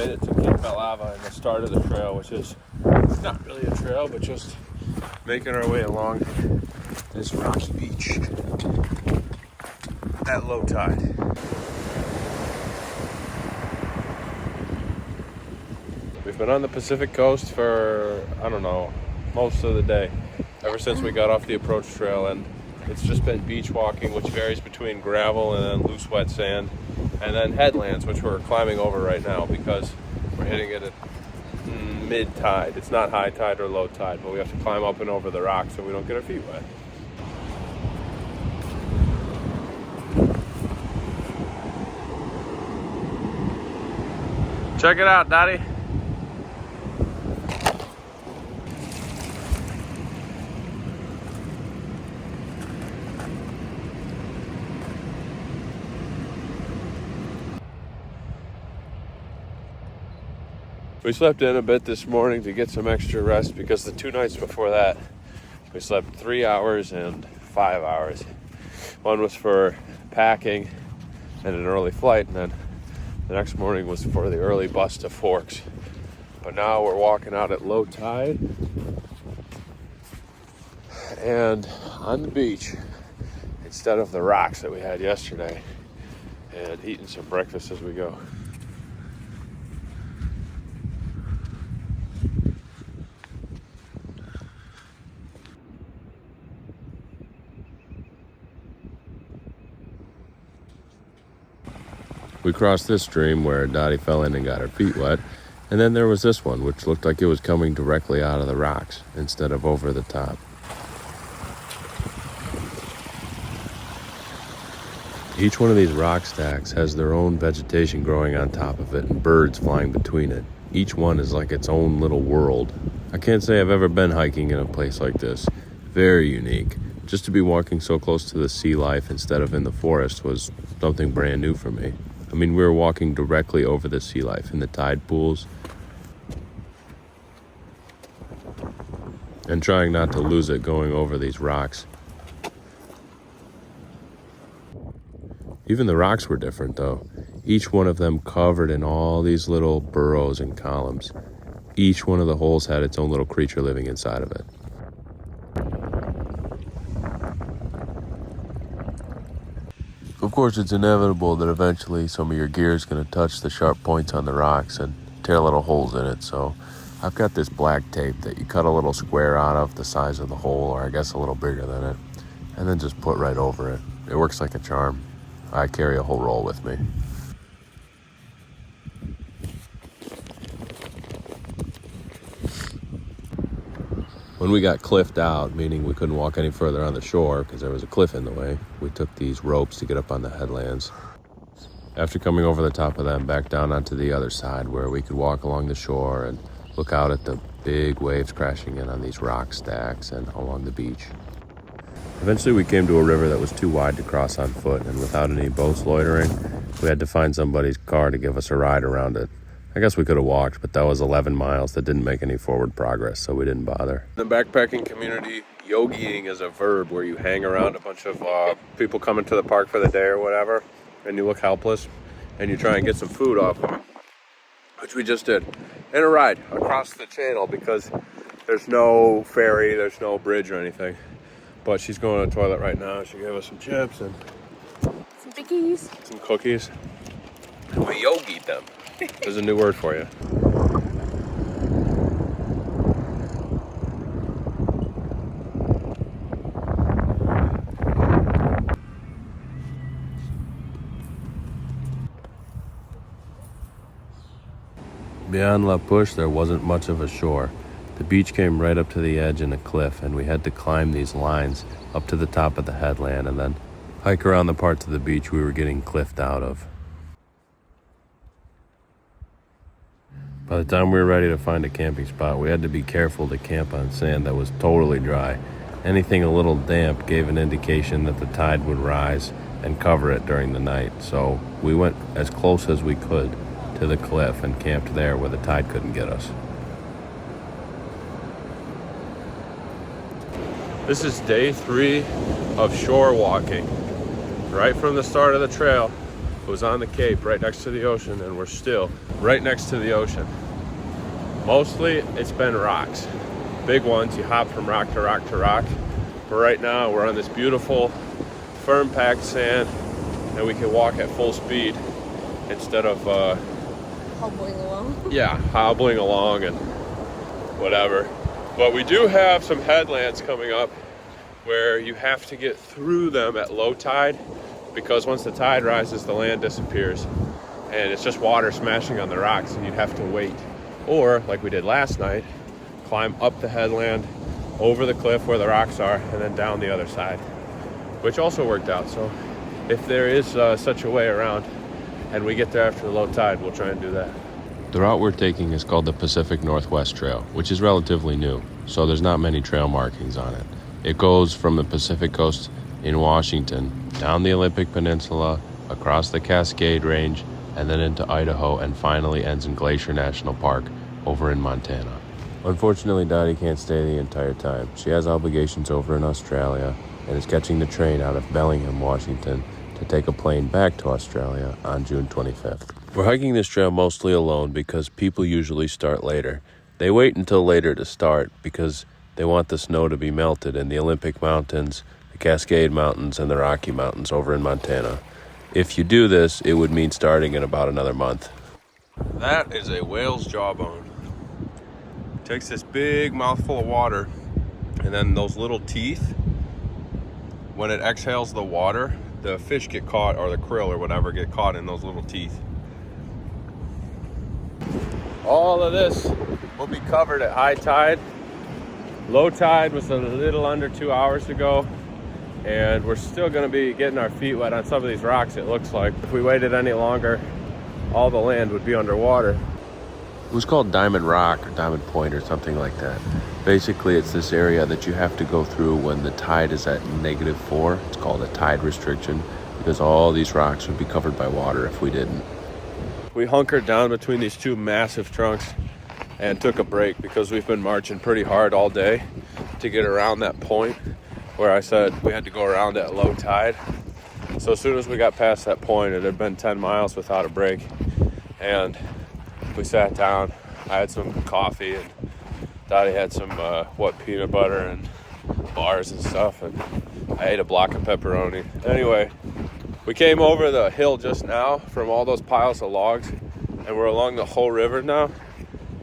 made it to Cape Alava and the start of the trail, which is not really a trail, but just making our way along this rocky beach at low tide. We've been on the Pacific coast for, I don't know, most of the day, ever since we got off the approach trail, and it's just been beach walking, which varies between gravel and then loose wet sand, and then headlands, which we're climbing over right now because we're hitting it at mid-tide. It's not high tide or low tide, but we have to climb up and over the rocks so we don't get our feet wet. Check it out, Dotti. We slept in a bit this morning to get some extra rest because the 2 nights before that, we slept 3 hours and 5 hours. One was for packing and an early flight, and then the next morning was for the early bus to Forks. But now we're walking out at low tide and on the beach instead of the rocks that we had yesterday, and eating some breakfast as we go. We crossed this stream where Dotti fell in and got her feet wet, and then there was this one, which looked like it was coming directly out of the rocks instead of over the top. Each one of these rock stacks has their own vegetation growing on top of it and birds flying between it. Each one is like its own little world. I can't say I've ever been hiking in a place like this. Very unique. Just to be walking so close to the sea life instead of in the forest was something brand new for me. I mean, we were walking directly over the sea life in the tide pools and trying not to lose it going over these rocks. Even the rocks were different though. Each one of them covered in all these little burrows and columns. Each one of the holes had its own little creature living inside of it. Of course, it's inevitable that eventually some of your gear is going to touch the sharp points on the rocks and tear little holes in it. So I've got this black tape that you cut a little square out of the size of the hole, or I guess a little bigger than it, and then just put right over it. It works like a charm. I carry a whole roll with me. When we got cliffed out, meaning we couldn't walk any further on the shore because there was a cliff in the way, we took these ropes to get up on the headlands. After coming over the top of them, back down onto the other side where we could walk along the shore and look out at the big waves crashing in on these rock stacks and along the beach. Eventually we came to a river that was too wide to cross on foot, and without any boats loitering, we had to find somebody's car to give us a ride around it. I guess we could have walked, but that was 11 miles that didn't make any forward progress, so we didn't bother. In the backpacking community, yogiing is a verb where you hang around a bunch of people coming to the park for the day or whatever, and you look helpless, and you try and get some food off them, which we just did. And a ride across the channel because there's no ferry, there's no bridge or anything. But she's going to the toilet right now. She gave us some chips and some cookies. Some cookies. And we yogied them. There's a new word for you. Beyond La Push, there wasn't much of a shore. The beach came right up to the edge in a cliff, and we had to climb these lines up to the top of the headland and then hike around the parts of the beach we were getting cliffed out of. By the time we were ready to find a camping spot, we had to be careful to camp on sand that was totally dry. Anything a little damp gave an indication that the tide would rise and cover it during the night, so we went as close as we could to the cliff and camped there where the tide couldn't get us. This is day 3 of shore walking. Right from the start of the trail, It was on the Cape right next to the ocean, and we're still right next to the ocean. Mostly it's been rocks. Big ones, you hop from rock to rock to rock. But right now we're on this beautiful, firm packed sand, and we can walk at full speed instead of Hobbling along. yeah, hobbling along and whatever. But we do have some headlands coming up where you have to get through them at low tide, because once the tide rises, the land disappears and it's just water smashing on the rocks, and you'd have to wait. Or, like we did last night, climb up the headland, over the cliff where the rocks are, and then down the other side, which also worked out. So if there is such a way around and we get there after the low tide, we'll try and do that. The route we're taking is called the Pacific Northwest Trail, which is relatively new, so there's not many trail markings on it. It goes from the Pacific coast in Washington, down the Olympic Peninsula, across the Cascade Range, and then into Idaho, and finally ends in Glacier National Park over in Montana. Unfortunately, Dotti can't stay the entire time. She has obligations over in Australia and is catching the train out of Bellingham, Washington, to take a plane back to Australia on June 25th. We're hiking this trail mostly alone because people usually start later. They wait until later to start because they want the snow to be melted in the Olympic Mountains, the Cascade Mountains, and the Rocky Mountains over in Montana. If you do this, it would mean starting in about another month. That is a whale's jawbone. It takes this big mouthful of water, and then those little teeth, when it exhales the water, the fish get caught, or the krill or whatever get caught in those little teeth. All of this will be covered at high tide. Low tide was a little under 2 hours ago, and we're still going to be getting our feet wet on some of these rocks, it looks like. If we waited any longer, all the land would be underwater. It was called Diamond Rock or Diamond Point or something like that. Basically, it's this area that you have to go through when the tide is at -4. It's called a tide restriction, because all these rocks would be covered by water if we didn't. We hunkered down between these two massive trunks and took a break because we've been marching pretty hard all day to get around that point where I said we had to go around at low tide. So as soon as we got past that point, it had been 10 miles without a break, and we sat down. I had some coffee, and Dotti had some peanut butter and bars and stuff, and I ate a block of pepperoni. Anyway, we came over the hill just now from all those piles of logs, and we're along the whole river now,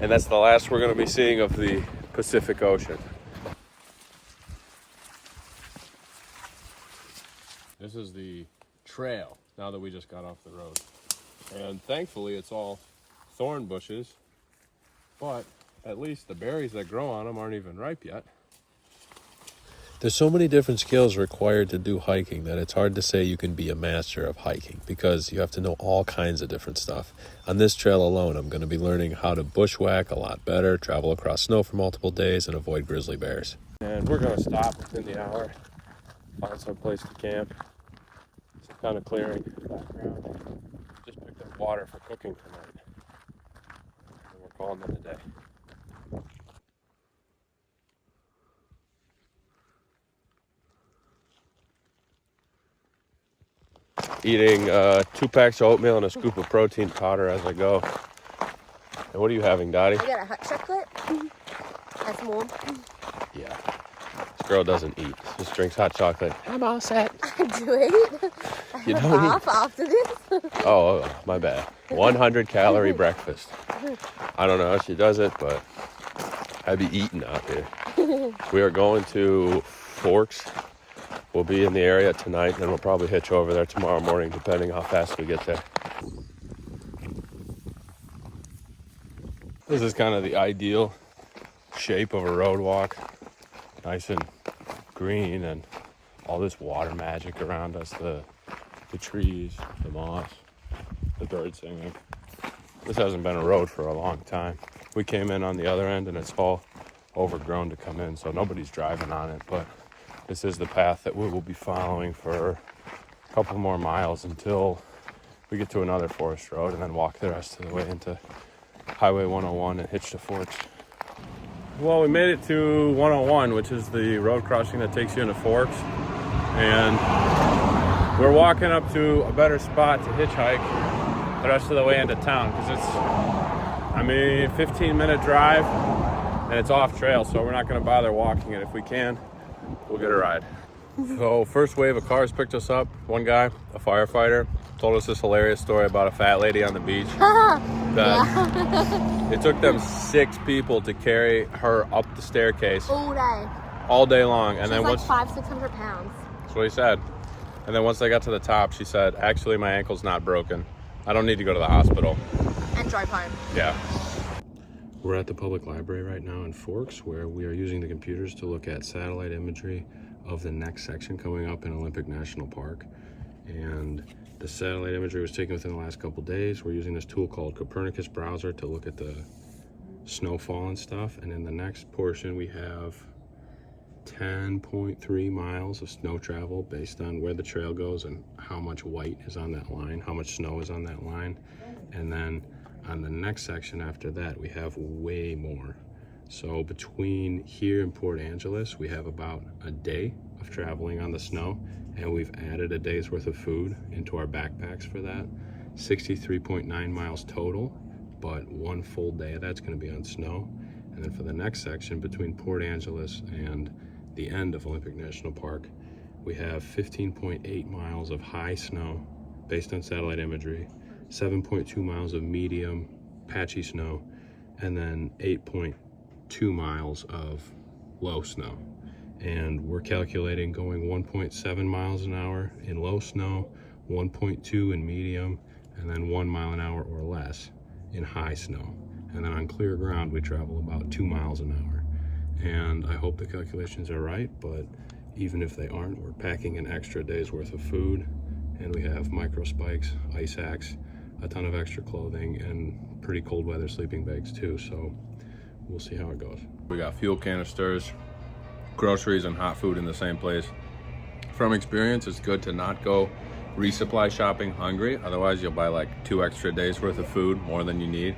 and that's the last we're going to be seeing of the Pacific Ocean. This is the trail now that we just got off the road, and thankfully it's all thorn bushes, but at least the berries that grow on them aren't even ripe yet. There's so many different skills required to do hiking that it's hard to say you can be a master of hiking, because you have to know all kinds of different stuff. On this trail alone, I'm going to be learning how to bushwhack a lot better, travel across snow for multiple days, and avoid grizzly bears. And we're going to stop within the hour, find some place to camp, some kind of clearing in the background. Just picked up water for cooking tonight, and we're calling it a day. Eating 2 packs of oatmeal and a scoop of protein powder as I go. And what are you having, Dotti? I got a hot chocolate. That's warm. Yeah. This girl doesn't eat. Just drinks hot chocolate. I'm all set. I do eat. I You have a don't half eat? after this. Oh, my bad. 100 calorie breakfast. I don't know how she does it, but I'd be eating out here. We are going to Forks. We'll be in the area tonight, and then we'll probably hitch over there tomorrow morning, depending how fast we get there. This is kind of the ideal shape of a road walk. Nice and green, and all this water magic around us, the trees, the moss, the birds singing. This hasn't been a road for a long time. We came in on the other end, and it's all overgrown to come in, so nobody's driving on it, but this is the path that we will be following for a couple more miles until we get to another forest road, and then walk the rest of the way into Highway 101 and hitch to Forks. Well, we made it to 101, which is the road crossing that takes you into Forks, and We're walking up to a better spot to hitchhike the rest of the way into town because it's, 15-minute drive and it's off trail, so we're not going to bother walking it. If we can, we'll get a ride. So first wave of cars picked us up. One guy, a firefighter, told us this hilarious story about a fat lady on the beach. It took them 6 people to carry her up the staircase all day long. And then like 500-600 pounds. That's what he said. And then once they got to the top, she said, actually, my ankle's not broken. I don't need to go to the hospital. And drive home. Yeah. We're at the public library right now in Forks, where we are using the computers to look at satellite imagery of the next section coming up in Olympic National Park. And the satellite imagery was taken within the last couple days. We're using this tool called Copernicus Browser to look at the snowfall and stuff. And in the next portion, we have 10.3 miles of snow travel based on where the trail goes and how much white is on that line, how much snow is on that line. And then on the next section after that, we have way more. So between here and Port Angeles, we have about a day of traveling on the snow, and we've added a day's worth of food into our backpacks for that. 63.9 miles total, but one full day of that's going to be on snow. And then for the next section between Port Angeles and the end of Olympic National Park, we have 15.8 miles of high snow based on satellite imagery, 7.2 miles of medium patchy snow, and then 8.2 miles of low snow. And we're calculating going 1.7 miles an hour in low snow, 1.2 in medium, and then 1 mile an hour or less in high snow. And then on clear ground, we travel about 2 miles an hour. And I hope the calculations are right, but even if they aren't, we're packing an extra day's worth of food, and we have micro spikes, ice axe, a ton of extra clothing, and pretty cold weather sleeping bags too, so we'll see how it goes. We got fuel canisters, groceries, and hot food in the same place. From experience, it's good to not go resupply shopping hungry, otherwise you'll buy like 2 extra days worth of food, more than you need.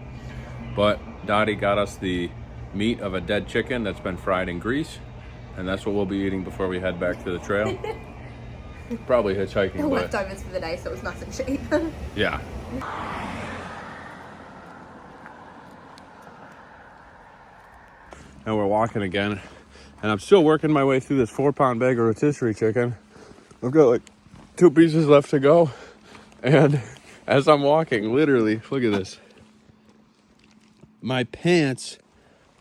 But Dotti got us the meat of a dead chicken that's been fried in grease, and that's what we'll be eating before we head back to the trail. Probably hitchhiking, The but leftovers for the day, so it was nice and cheap. yeah. And we're walking again, and I'm still working my way through this 4-pound bag of rotisserie chicken. I've got like 2 pieces left to go, and as I'm walking, literally, look at this. My pants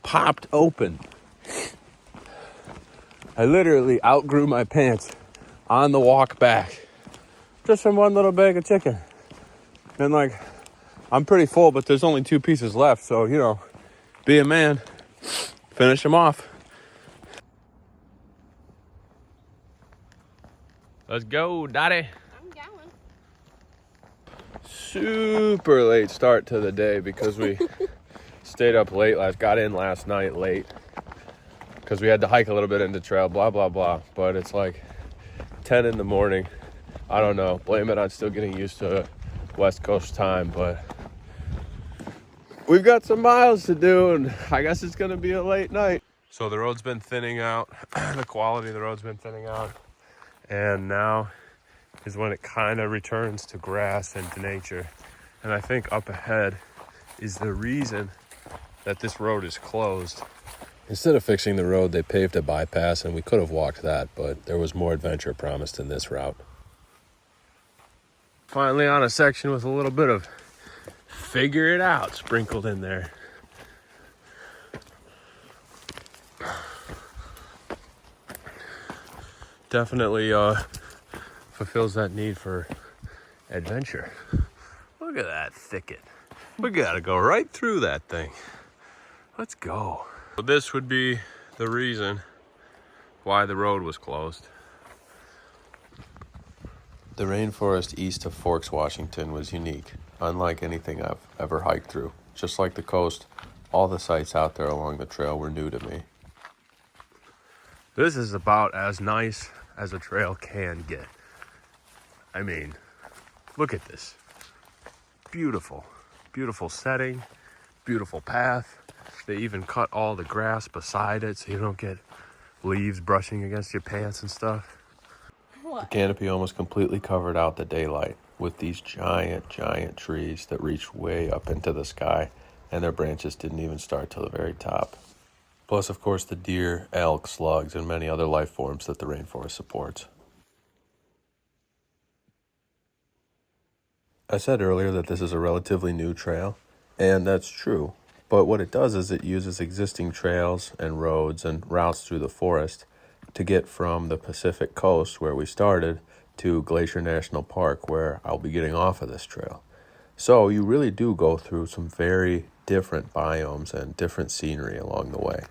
popped open. I literally outgrew my pants on the walk back, just from one little bag of chicken. And like, I'm pretty full, but there's only 2 pieces left, so you know, be a man, finish them off. Let's go, Dotti. I'm going. Super late start to the day because we stayed up late, got in last night late because we had to hike a little bit into trail, blah, blah, blah. But it's like 10 in the morning. I don't know. Blame it on still getting used to West Coast time, but we've got some miles to do, and I guess it's going to be a late night. So the road's been thinning out. The quality of the road's been thinning out. And now is when it kind of returns to grass and to nature. And I think up ahead is the reason that this road is closed. Instead of fixing the road, they paved a bypass, and we could have walked that, but there was more adventure promised in this route. Finally on a section with a little bit of figure it out sprinkled in there. Definitely fulfills that need for adventure. Look at that thicket. We gotta go right through that thing. Let's go. So this would be the reason why the road was closed. The rainforest east of Forks, Washington was unique, unlike anything I've ever hiked through. Just like the coast, all the sights out there along the trail were new to me. This is about as nice as a trail can get. I mean, look at this. Beautiful, beautiful setting, beautiful path. They even cut all the grass beside it so you don't get leaves brushing against your pants and stuff. The canopy almost completely covered out the daylight with these giant trees that reached way up into the sky, and their branches didn't even start till the very top. Plus, of course, the deer, elk, slugs, and many other life forms that the rainforest supports. I said earlier that this is a relatively new trail, and that's true. But what it does is it uses existing trails and roads and routes through the forest to get from the Pacific coast, where we started, to Glacier National Park, where I'll be getting off of this trail. So you really do go through some very different biomes and different scenery along the way.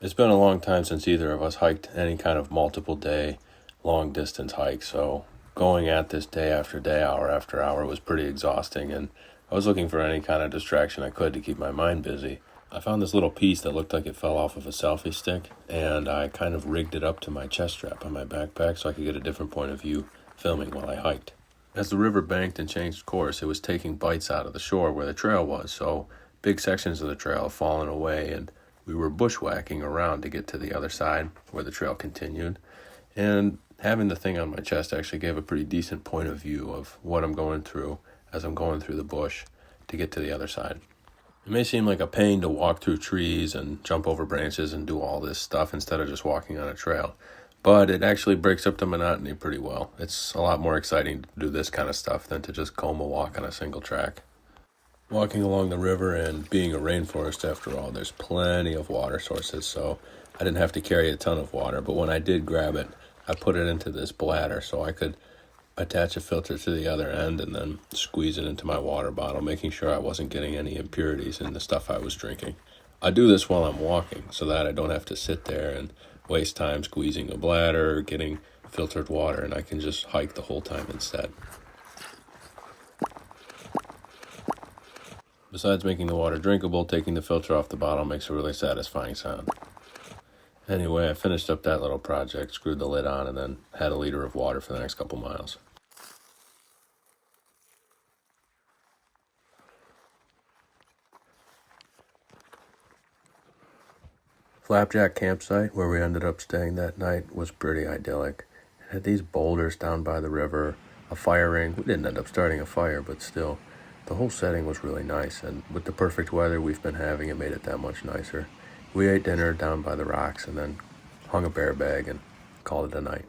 It's been a long time since either of us hiked any kind of multiple day, long distance hike, so going at this day after day, hour after hour was pretty exhausting, and I was looking for any kind of distraction I could to keep my mind busy. I found this little piece that looked like it fell off of a selfie stick, and I kind of rigged it up to my chest strap on my backpack so I could get a different point of view filming while I hiked. As the river banked and changed course, it was taking bites out of the shore where the trail was, so big sections of the trail have fallen away, and we were bushwhacking around to get to the other side where the trail continued. And having the thing on my chest actually gave a pretty decent point of view of what I'm going through as I'm going through the bush to get to the other side. It may seem like a pain to walk through trees and jump over branches and do all this stuff instead of just walking on a trail, but it actually breaks up the monotony pretty well. It's a lot more exciting to do this kind of stuff than to just comb a walk on a single track. Walking along the river and being a rainforest, after all, there's plenty of water sources, so I didn't have to carry a ton of water, but when I did grab it, I put it into this bladder so I could attach a filter to the other end and then squeeze it into my water bottle, making sure I wasn't getting any impurities in the stuff I was drinking. I do this while I'm walking so that I don't have to sit there and waste time squeezing a bladder or getting filtered water, and I can just hike the whole time instead. Besides making the water drinkable, taking the filter off the bottle makes a really satisfying sound. Anyway, I finished up that little project, screwed the lid on, and then had a liter of water for the next couple miles. Flapjack campsite, where we ended up staying that night, was pretty idyllic. It had these boulders down by the river, a fire ring. We didn't end up starting a fire, but still, the whole setting was really nice, and with the perfect weather we've been having, it made it that much nicer. We ate dinner down by the rocks and then hung a bear bag and called it a night.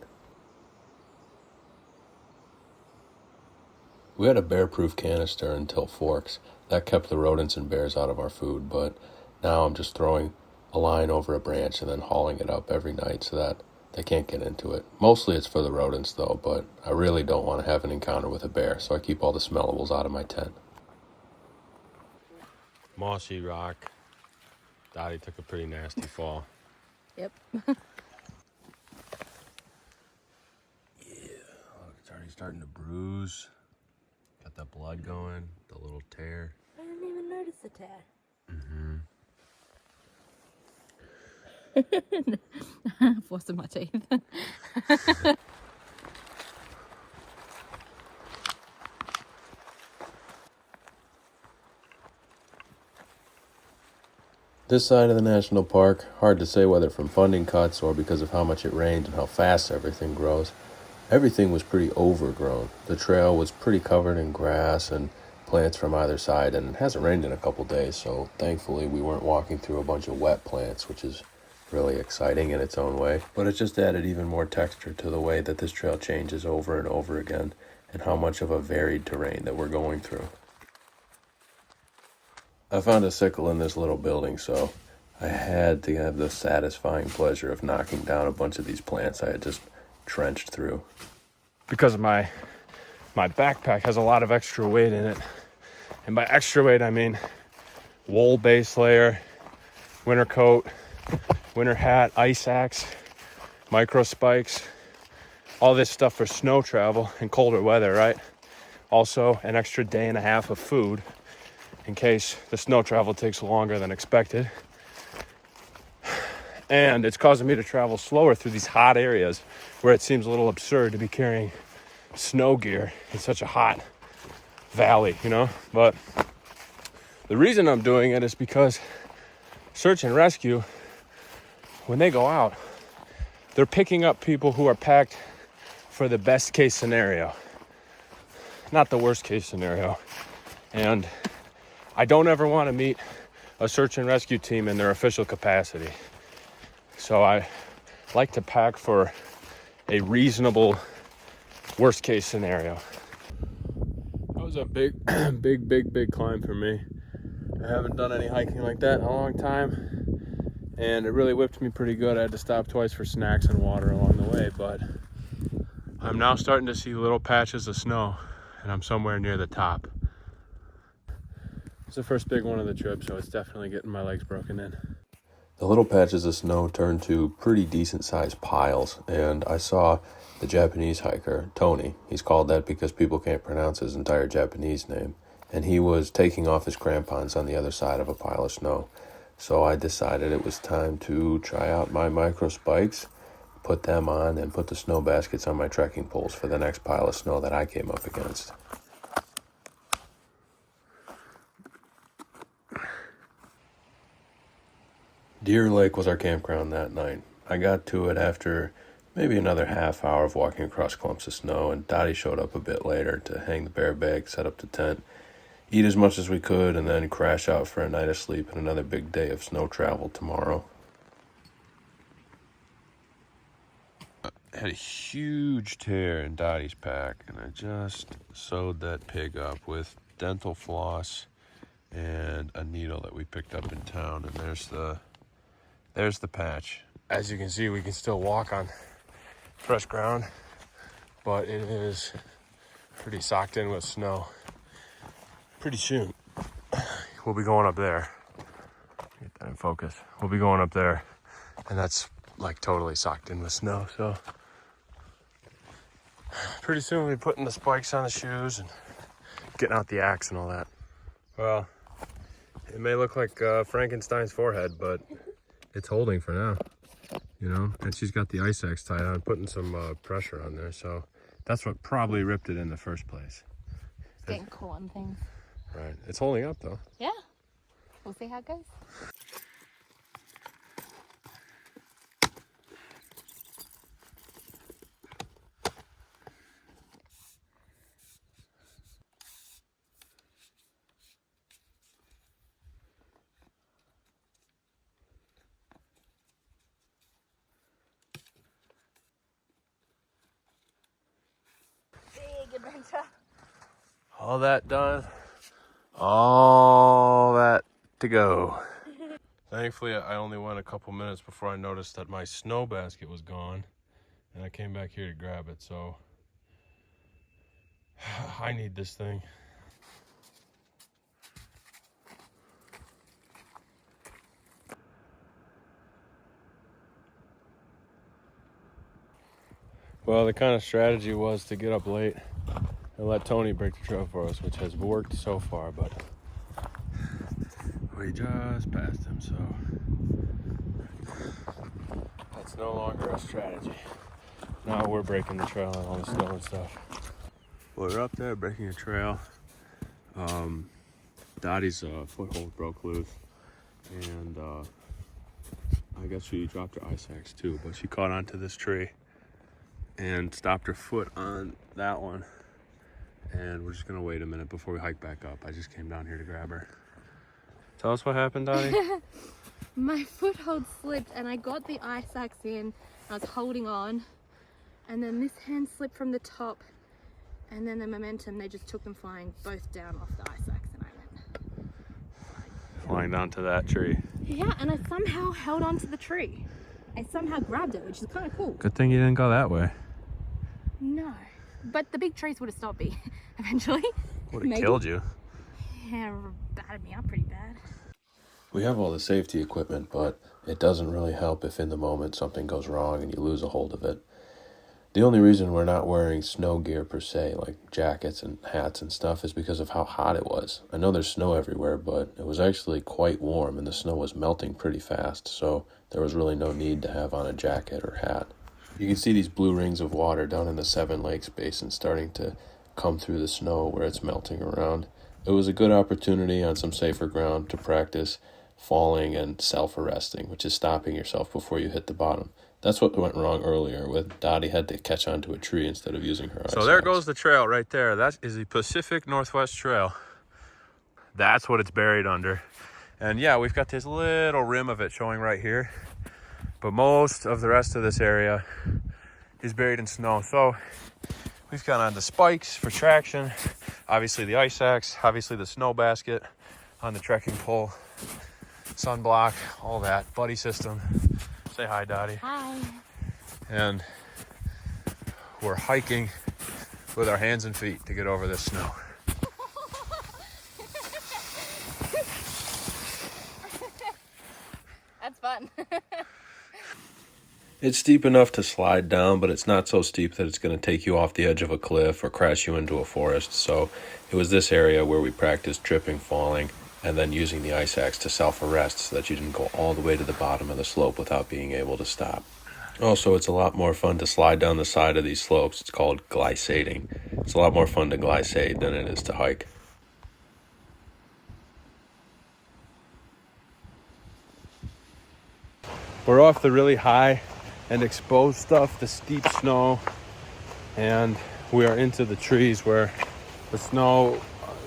We had a bear-proof canister until Forks. That kept the rodents and bears out of our food, but now I'm just throwing a line over a branch and then hauling it up every night so that they can't get into it. Mostly it's for the rodents though, but I really don't want to have an encounter with a bear, so I keep all the smellables out of my tent. Mossy rock. Dotti took a pretty nasty fall. Yep. Yeah, look, it's already starting to bruise. Got that blood going, the little tear. I didn't even notice the tear. Flossing my teeth. This side of the national park, hard to say whether from funding cuts or because of how much it rained and how fast everything grows. Everything was pretty overgrown. The trail was pretty covered in grass and plants from either side, and it hasn't rained in a couple days, so thankfully we weren't walking through a bunch of wet plants, which is really exciting in its own way. But it just added even more texture to the way that this trail changes over and over again and how much of a varied terrain that we're going through. I found a sickle in this little building, so I had to have the satisfying pleasure of knocking down a bunch of these plants I had just trenched through. Because of my backpack has a lot of extra weight in it. And by extra weight, I mean wool base layer, winter coat, winter hat, ice axe, micro spikes, all this stuff for snow travel and colder weather, right? Also, an extra day and a half of food in case the snow travel takes longer than expected. And it's causing me to travel slower through these hot areas where it seems a little absurd to be carrying snow gear in such a hot valley, you know? But the reason I'm doing it is because search and rescue, when they go out, they're picking up people who are packed for the best case scenario, not the worst case scenario. And I don't ever want to meet a search and rescue team in their official capacity. So I like to pack for a reasonable worst case scenario. That was a big big climb for me. I haven't done any hiking like that in a long time, and it really whipped me pretty good. I had to stop twice for snacks and water along the way, but I'm now starting to see little patches of snow, and I'm somewhere near the top. It's the first big one of the trip, so it's definitely getting my legs broken in. The little patches of snow turned to pretty decent-sized piles, and I saw the Japanese hiker, Tony. He's called that because people can't pronounce his entire Japanese name. And he was taking off his crampons on the other side of a pile of snow. So I decided it was time to try out my micro spikes, put them on, and put the snow baskets on my trekking poles for the next pile of snow that I came up against. Deer Lake was our campground that night. I got to it after maybe another half hour of walking across clumps of snow, and Dotti showed up a bit later to hang the bear bag, set up the tent, eat as much as we could, and then crash out for a night of sleep and another big day of snow travel tomorrow. I had a huge tear in Dottie's pack, and I just sewed that pig up with dental floss and a needle that we picked up in town, and there's the patch. As you can see, we can still walk on fresh ground, but it is pretty socked in with snow. Pretty soon, we'll be going up there. Get that in focus. We'll be going up there, and that's like totally socked in with snow, so pretty soon we'll be putting the spikes on the shoes and getting out the axe and all that. Well, it may look like Frankenstein's forehead, but it's holding for now, you know, and she's got the ice axe tied on, putting some pressure on there, so that's what probably ripped it in the first place. It's getting caught on things. Right, it's holding up though. Yeah, we'll see how it goes. Big adventure. All that done, all that to go. Thankfully, I only went a couple minutes before I noticed that my snow basket was gone, and I came back here to grab it, so I need this thing. Well, the kind of strategy was to get up late and let Tony break the trail for us, which has worked so far, but we just passed him, so that's no longer a strategy. Now we're breaking the trail and all the snow and stuff. We're up there breaking a trail. Dottie's foothold broke loose, and I guess she dropped her ice axe too, but she caught onto this tree and stopped her foot on that one. And we're just gonna wait a minute before we hike back up. I just came down here to grab her. Tell us what happened, Dottie. My foothold slipped and I got the ice axe in. I was holding on, and then this hand slipped from the top, and then the momentum, they just took them flying both down off the ice axe, and I went Flying down to that tree. yeah, and I somehow held onto the tree. I somehow grabbed it, which is kind of cool. Good thing you didn't go that way. No, but the big trees would have stopped me eventually. Would have killed you. Yeah, battered me up pretty bad. We have all the safety equipment, but it doesn't really help if in the moment something goes wrong and you lose a hold of it. The only reason we're not wearing snow gear per se, like jackets and hats and stuff, is because of how hot it was. I know there's snow everywhere, but it was actually quite warm and the snow was melting pretty fast, so there was really no need to have on a jacket or hat. You can see these blue rings of water down in the Seven Lakes Basin starting to come through the snow where it's melting around. It was a good opportunity on some safer ground to practice falling and self-arresting, which is stopping yourself before you hit the bottom. That's what went wrong earlier with Dotti had to catch onto a tree instead of using her ice So there axe. goes the trail right there. That is the Pacific Northwest Trail. That's what it's buried under. And yeah, we've got this little rim of it showing right here. But most of the rest of this area is buried in snow. So we've gone on the spikes for traction. Obviously the ice axe, obviously the snow basket on the trekking pole, sunblock, all that, buddy system. Say hi, Dotti. Hi. And we're hiking with our hands and feet to get over this snow. That's fun. It's steep enough to slide down, but it's not so steep that it's going to take you off the edge of a cliff or crash you into a forest. So it was this area where we practiced tripping, falling, and then using the ice axe to self-arrest so that you didn't go all the way to the bottom of the slope without being able to stop. Also, it's a lot more fun to slide down the side of these slopes. It's called glissading. It's a lot more fun to glissade than it is to hike. We're off the really high and exposed stuff, the steep snow, and we are into the trees where the snow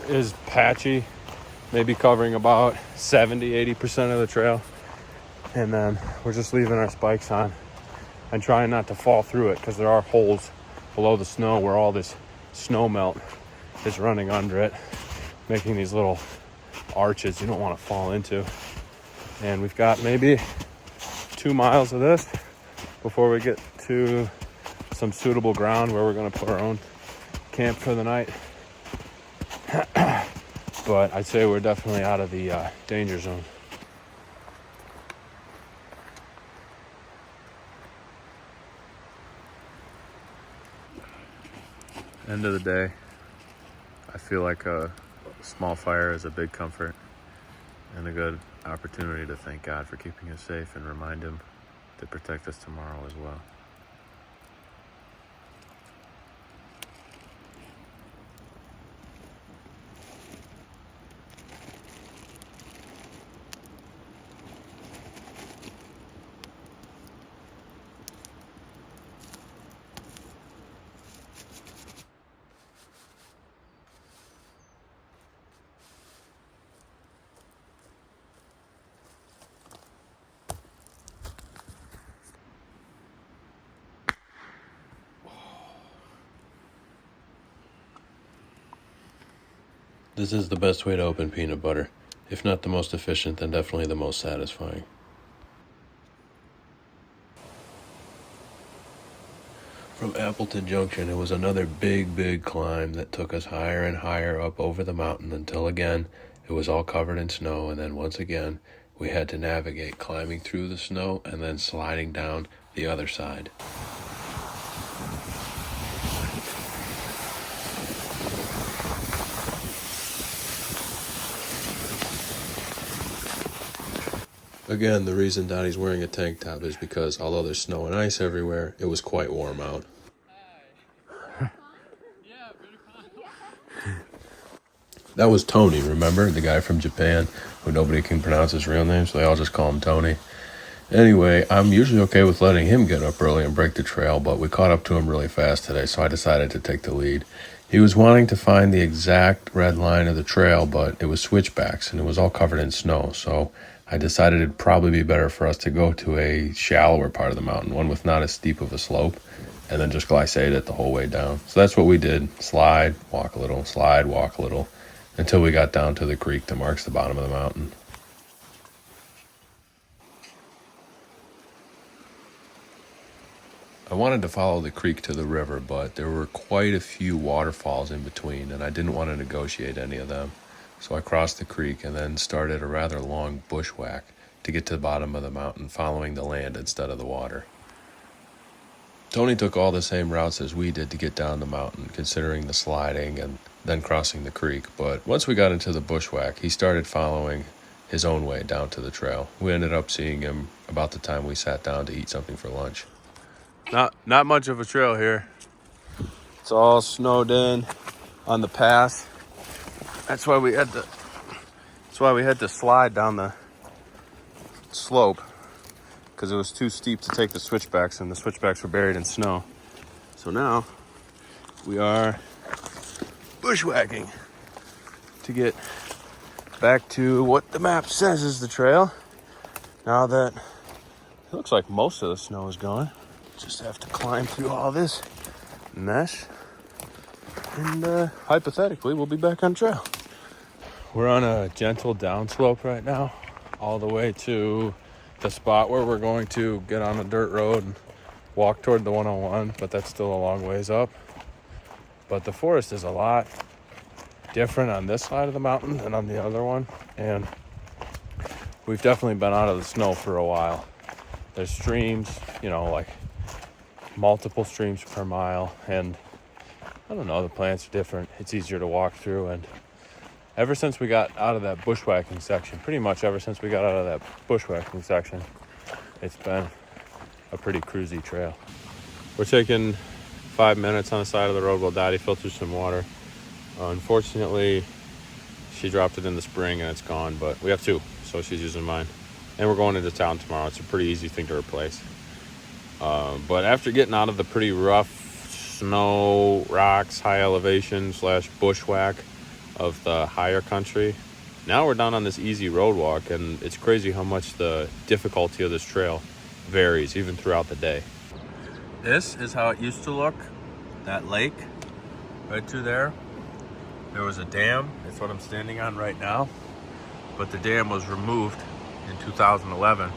is patchy, maybe covering about 70-80% of the trail. And then we're just leaving our spikes on and trying not to fall through it because there are holes below the snow where all this snow melt is running under it, making these little arches you don't want to fall into. And we've got maybe 2 miles of this before we get to some suitable ground where we're going to put our own camp for the night. But I'd say we're definitely out of the danger zone. End of the day, I feel like a small fire is a big comfort and a good opportunity to thank God for keeping us safe and remind Him to protect us tomorrow as well. This is the best way to open peanut butter. If not the most efficient, then definitely the most satisfying. From Appleton Junction, it was another big climb that took us higher and higher up over the mountain until again, it was all covered in snow, and then once again, we had to navigate climbing through the snow and then sliding down the other side. Again, the reason Dottie's wearing a tank top is because although there's snow and ice everywhere, it was quite warm out. That was Tony, remember? The guy from Japan who nobody can pronounce his real name, so they all just call him Tony. Anyway, I'm usually okay with letting him get up early and break the trail, but we caught up to him really fast today, so I decided to take the lead. He was wanting to find the exact red line of the trail, but it was switchbacks, and it was all covered in snow, so I decided it'd probably be better for us to go to a shallower part of the mountain, one with not as steep of a slope, and then just glissade it the whole way down. So that's what we did. Slide, walk a little, slide, walk a little, until we got down to the creek that marks the bottom of the mountain. I wanted to follow the creek to the river, but there were quite a few waterfalls in between, and I didn't want to negotiate any of them. So I crossed the creek and then started a rather long bushwhack to get to the bottom of the mountain, following the land instead of the water. Tony took all the same routes as we did to get down the mountain, considering the sliding and then crossing the creek. But once we got into the bushwhack, he started following his own way down to the trail. We ended up seeing him about the time we sat down to eat something for lunch. Not much of a trail here. It's all snowed in on the path. That's why we had to slide down the slope. because it was too steep to take the switchbacks, and the switchbacks were buried in snow. So now we are bushwhacking to get back to what the map says is the trail. Now that it looks like most of the snow is gone, just have to climb through all this mess, and hypothetically we'll be back on trail. We're on a gentle downslope right now, all the way to the spot where we're going to get on a dirt road and walk toward the 101, but that's still a long ways up. But the forest is a lot different on this side of the mountain than on the other one, and we've definitely been out of the snow for a while. There's streams, you know, like multiple streams per mile, and I don't know, the plants are different. It's easier to walk through, and ever since we got out of that bushwhacking section, pretty much ever since we got out of that bushwhacking section, it's been a pretty cruisy trail. We're taking 5 minutes on the side of the road while Dotti filters some water. Unfortunately, she dropped it in the spring and it's gone, but we have two, so she's using mine. And we're going into town tomorrow. It's a pretty easy thing to replace. But after getting out of the pretty rough snow, rocks, high elevation / bushwhack of the higher country, now we're down on this easy road walk, and it's crazy how much the difficulty of this trail varies even throughout the day. This is how it used to look. That lake right through there, there was a dam. That's what I'm standing on right now, but the dam was removed in 2011,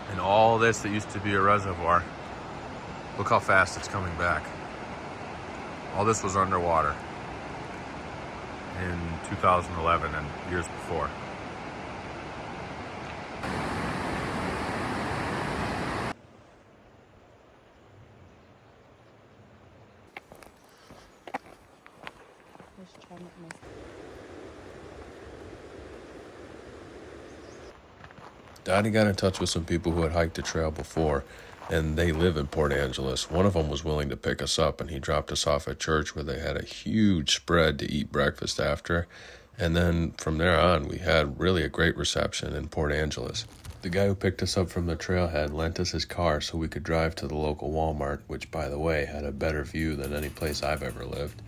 and all this that used to be a reservoir, look how fast it's coming back. All this was underwater in 2011 and years before. Dotti got in touch with some people who had hiked the trail before, and they live in Port Angeles. One of them was willing to pick us up, and he dropped us off at church where they had a huge spread to eat breakfast after. And then from there on, we had really a great reception in Port Angeles. The guy who picked us up from the trailhead lent us his car so we could drive to the local Walmart, which, by the way, had a better view than any place I've ever lived.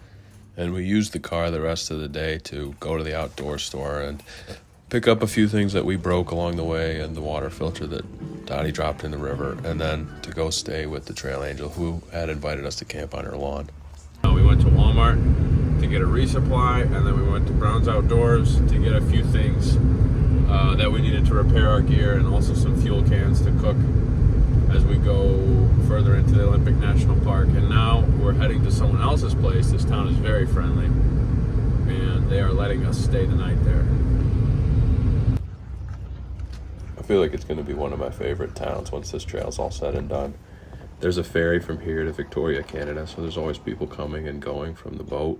And we used the car the rest of the day to go to the outdoor store and pick up a few things that we broke along the way, and the water filter that Dotti dropped in the river, and then to go stay with the trail angel who had invited us to camp on her lawn. We went to Walmart to get a resupply, and then we went to Brown's Outdoors to get a few things that we needed to repair our gear, and also some fuel cans to cook as we go further into the Olympic National Park. And now we're heading to someone else's place. This town is very friendly, and they are letting us stay the night there. I feel like it's going to be one of my favorite towns once this trail's all said and done. There's a ferry from here to Victoria, Canada, so there's always people coming and going from the boat.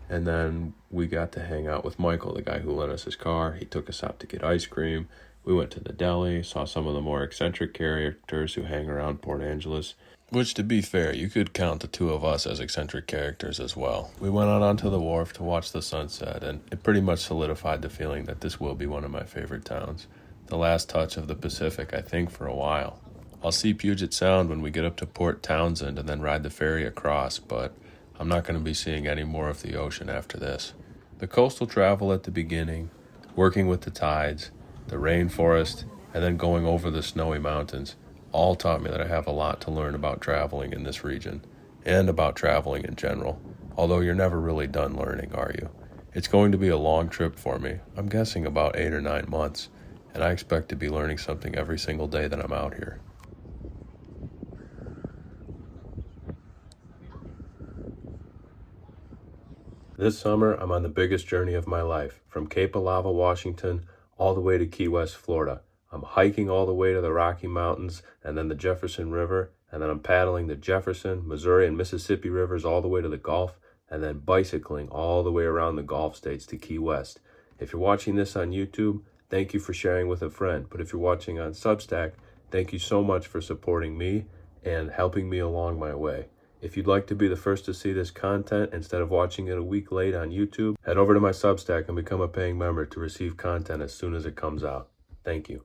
And then we got to hang out with Michael, the guy who lent us his car. He took us out to get ice cream. We went to the deli, saw some of the more eccentric characters who hang around Port Angeles. Which, to be fair, you could count the two of us as eccentric characters as well. We went out onto the wharf to watch the sunset, and it pretty much solidified the feeling that this will be one of my favorite towns. The last touch of the Pacific, I think, for a while. I'll see Puget Sound when we get up to Port Townsend and then ride the ferry across, but I'm not going to be seeing any more of the ocean after this. The coastal travel at the beginning, working with the tides, the rainforest, and then going over the snowy mountains all taught me that I have a lot to learn about traveling in this region, and about traveling in general, although you're never really done learning, are you? It's going to be a long trip for me. I'm guessing about 8 or 9 months, and I expect to be learning something every single day that I'm out here. This summer, I'm on the biggest journey of my life, from Cape Alava, Washington, all the way to Key West, Florida. I'm hiking all the way to the Rocky Mountains and then the Jefferson River, and then I'm paddling the Jefferson, Missouri, and Mississippi rivers all the way to the Gulf, and then bicycling all the way around the Gulf states to Key West. If you're watching this on YouTube, thank you for sharing with a friend. But if you're watching on Substack, thank you so much for supporting me and helping me along my way. If you'd like to be the first to see this content instead of watching it a week late on YouTube, head over to my Substack and become a paying member to receive content as soon as it comes out. Thank you.